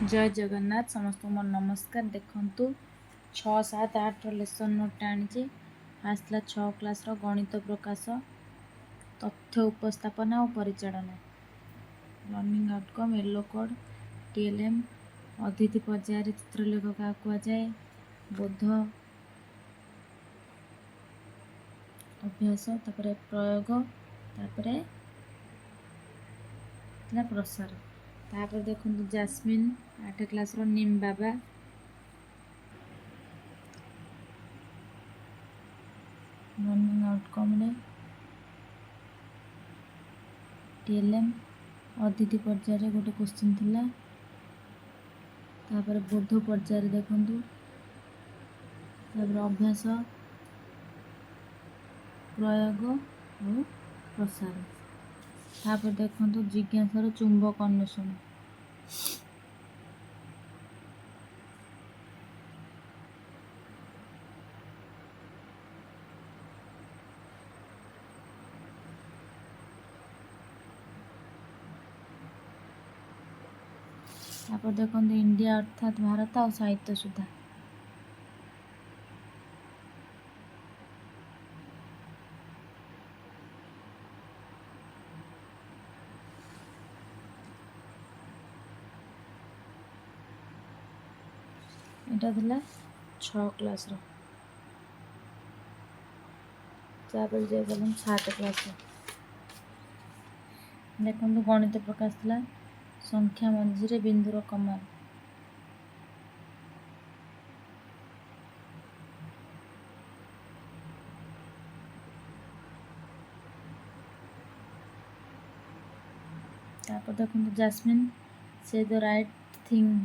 जय जगन्नाथ समस्त मोर नमस्कार। देखंतु 6, 7, 8 लेसन नोट आनी आसला 6 क्लास गणित प्रकाश तथ्य उपस्थापना और परिचालन learning outcome yellow code TLM अतिथि पर्यायर चित्रलेख क्या कहुए बोध अभ्यास तापर प्रयोग तापर प्रसार तापर देखो जास्मिन 8 क्लास निम बाबा लर्निंग आउटकम टीएलएम अतिथि पर्यायर गोटे क्वेश्चन थिला तापर बोध पर्यायर देखंतु तापर अभ्यास प्रयोग और प्रसार तापर देखंतु जिज्ञासार चुंबक अन्वेषण तापर देखंतु इंडिया अर्थात भारत और साहित्य सुधा एटा थिला 6 क्लास तापर जे गलम 7 क्लास देखंतु गणित प्रकाश थिला संख्या मंझिरे बिंदुर कमान तापर देखंतु जास्मिन से द राइट थिंग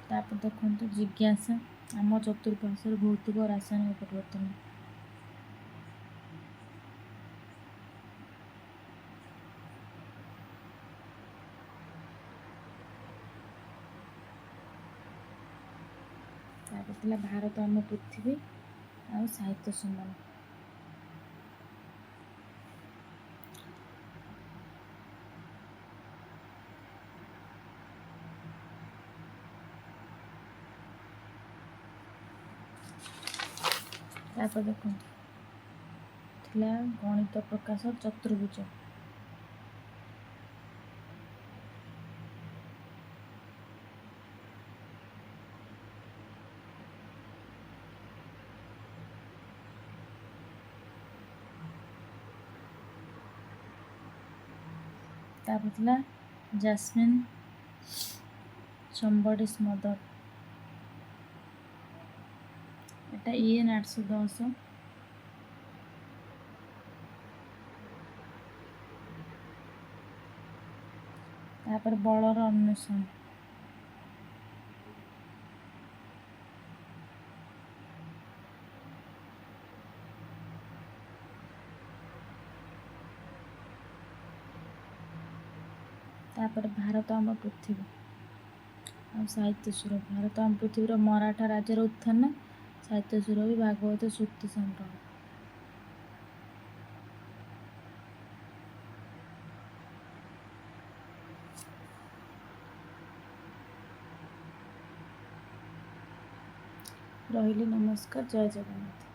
तापर देखंतु जिज्ञासा आम चतुर्पार्श्वर भौतिक और रासायनिक परिवर्तन तापर थिला भारत आम पृथ्वी और साहित्य सम्मान तापर देखंतु थिला गणित प्रकाश चतुर्भुज तापर थिला जास्मिन somebody's mother एटा EN 810 तापर बलर अन्वेषण तापर भारत आम पृथ्वी और साहित्य सुर भारत आम पृथ्वीर मराठा राज्यर उत्थान साहित्य सुर भी भागवत सूक्ति संग्रह रही नमस्कार जय जगन्नाथ।